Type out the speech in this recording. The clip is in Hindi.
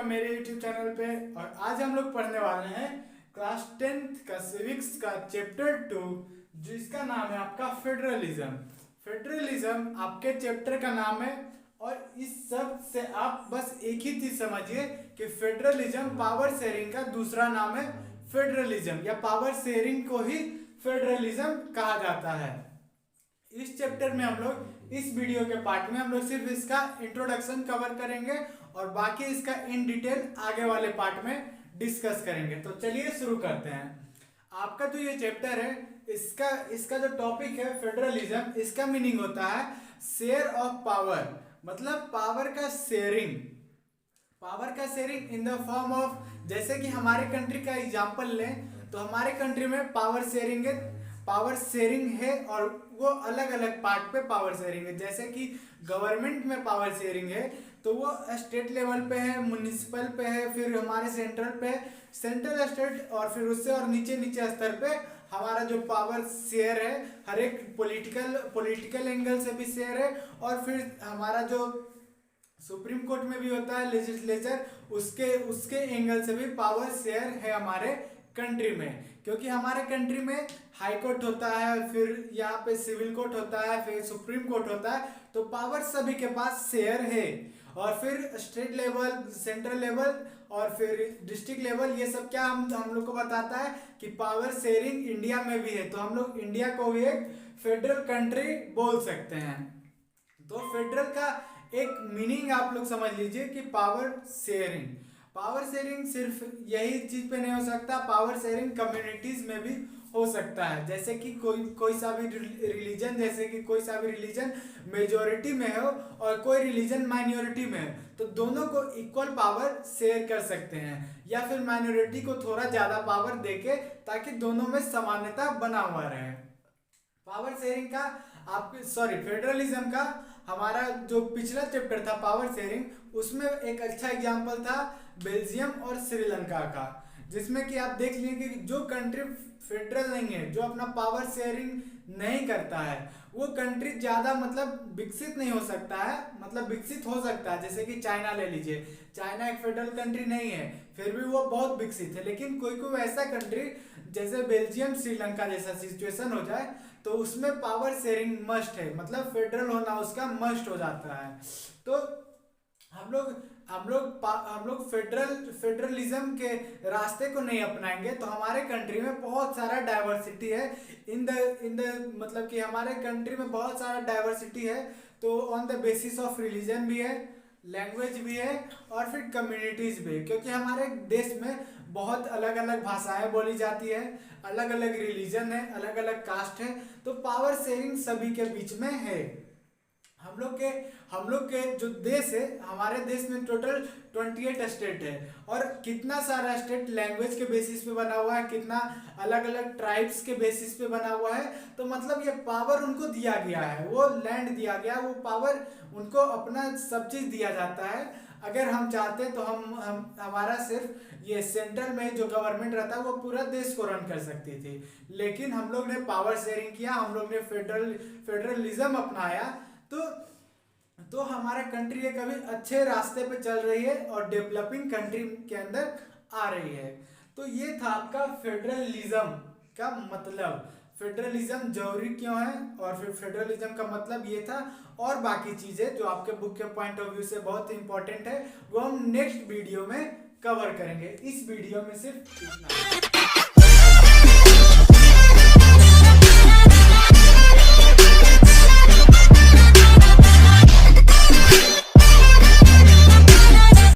आपका मेरे YouTube चैनल पे। और आज हम लोग पढ़ने वाले हैं क्लास 10th का सिविक्स का चैप्टर 2, जिसका नाम है आपका फेडरलिज्म। फेडरलिज्म आपके चैप्टर का नाम है और इस सब से आप बस एक ही चीज समझिए कि फेडरलिज्म पावर शेयरिंग का दूसरा नाम है फेडरलिज्म, या पावर शेयरिंग को ही फेडरलिज्म कहा जाता है। इस चैप्टर में हम लोग इस वीडियो के पार्ट में हम लोग सिर्फ इसका इंट्रोडक्शन कवर करेंगे और बाकी इसका इन डिटेल आगे वाले पार्ट में डिस्कस करेंगे। तो चलिए शुरू करते हैं। आपका जो ये चैप्टर है इसका जो टॉपिक है फेडरलिज्म, इसका मीनिंग होता है शेयर ऑफ पावर, मतलब पावर का शेयरिंग। पावर का sharing in the form of, जैसे कि हमारे कंट्री का एग्जांपल लें तो हमारे कंट्री में पावर शेयरिंग है और वो अलग अलग पार्ट पे पावर शेयरिंग है। जैसे कि गवर्नमेंट में पावर शेयरिंग है तो वो स्टेट लेवल पे है, म्युनिसिपल पे है, फिर हमारे सेंट्रल पे, सेंट्रल स्टेट, और फिर उससे और नीचे स्तर पे हमारा जो पावर शेयर है हर एक पॉलिटिकल एंगल से भी शेयर है। और फिर हमारा जो सुप्रीम कोर्ट में भी होता है लेजिस्लेचर, उसके एंगल से भी पावर शेयर है हमारे कंट्री में। क्योंकि हमारे कंट्री में हाई कोर्ट होता है, फिर यहाँ पे सिविल कोर्ट होता है, फिर सुप्रीम कोर्ट होता है, तो पावर सभी के पास शेयर है। और फिर स्टेट लेवल, सेंट्रल लेवल और फिर डिस्ट्रिक्ट लेवल, ये सब क्या हम लोग को बताता है कि पावर शेयरिंग इंडिया में भी है। तो हम लोग इंडिया को भी एक फेडरल कंट्री बोल सकते हैं। तो फेडरल का एक मीनिंग आप लोग समझ लीजिए कि पावर शेयरिंग सिर्फ यही चीज पे नहीं हो सकता, पावर शेयरिंग कम्युनिटीज में भी हो सकता है। जैसे कि कोई सा भी रिलीजन मेजोरिटी में हो और कोई रिलीजन माइनॉरिटी में है, तो दोनों को इक्वल पावर शेयर कर सकते हैं, या फिर माइनॉरिटी को थोड़ा ज्यादा पावर देके, ताकि दोनों में समानता बना हुआ रहे। पावर शेयरिंग का फेडरलिज्म का हमारा जो पिछला चैप्टर था पावर शेयरिंग, उसमें एक अच्छा एग्जांपल था बेल्जियम और श्रीलंका का, जिसमें कि आप देख लीजिए कि जो कंट्री फेडरल नहीं है, जो अपना पावर शेयरिंग नहीं करता है, वो कंट्री ज्यादा मतलब विकसित नहीं हो सकता है, मतलब विकसित हो सकता है। जैसे कि चाइना ले लीजिए, चाइना एक फेडरल कंट्री नहीं है, फिर भी वो बहुत विकसित है। लेकिन कोई ऐसा कंट्री जैसे बेल्जियम श्रीलंका जैसा सिचुएशन हो जाए तो उसमें पावर शेयरिंग मस्ट है, मतलब फेडरल होना उसका मस्ट हो जाता है। तो हम लोग फेडरलिज्म के रास्ते को नहीं अपनाएंगे तो हमारे कंट्री में बहुत सारा डाइवर्सिटी है इन द मतलब कि हमारे कंट्री में बहुत सारा डाइवर्सिटी है। तो on the basis of religion भी है, लैंग्वेज भी है और फिर कम्युनिटीज भी है। क्योंकि हमारे देश में बहुत अलग अलग भाषाएं बोली जाती है, अलग अलग रिलीजन है, अलग अलग कास्ट है, तो पावर शेयरिंग सभी के बीच में है। हम लोग के जो देश है, हमारे देश में टोटल 28 स्टेट है, और कितना सारा स्टेट लैंग्वेज के बेसिस पे बना हुआ है, कितना अलग अलग ट्राइब्स के बेसिस पे बना हुआ है। तो मतलब ये पावर उनको दिया गया है, वो लैंड दिया गया है, वो पावर उनको अपना सब चीज दिया जाता है। अगर हम चाहते तो हम हमारा सिर्फ ये सेंट्रल में जो गवर्नमेंट रहता है वो पूरा देश को रन कर सकती थी, लेकिन हम लोग ने पावर शेयरिंग किया, हम लोग ने फेडरलिज्म अपनाया। तो हमारा कंट्री एक अभी अच्छे रास्ते पे चल रही है और डेवलपिंग कंट्री के अंदर आ रही है। तो ये था आपका फेडरलिज्म का मतलब, फेडरलिज्म जरूरी क्यों है और फिर फेडरलिज्म का मतलब ये था। और बाकी चीजें जो आपके बुक के पॉइंट ऑफ व्यू से बहुत इंपॉर्टेंट है वो हम नेक्स्ट वीडियो में कवर करेंगे। इस वीडियो में सिर्फ इतना।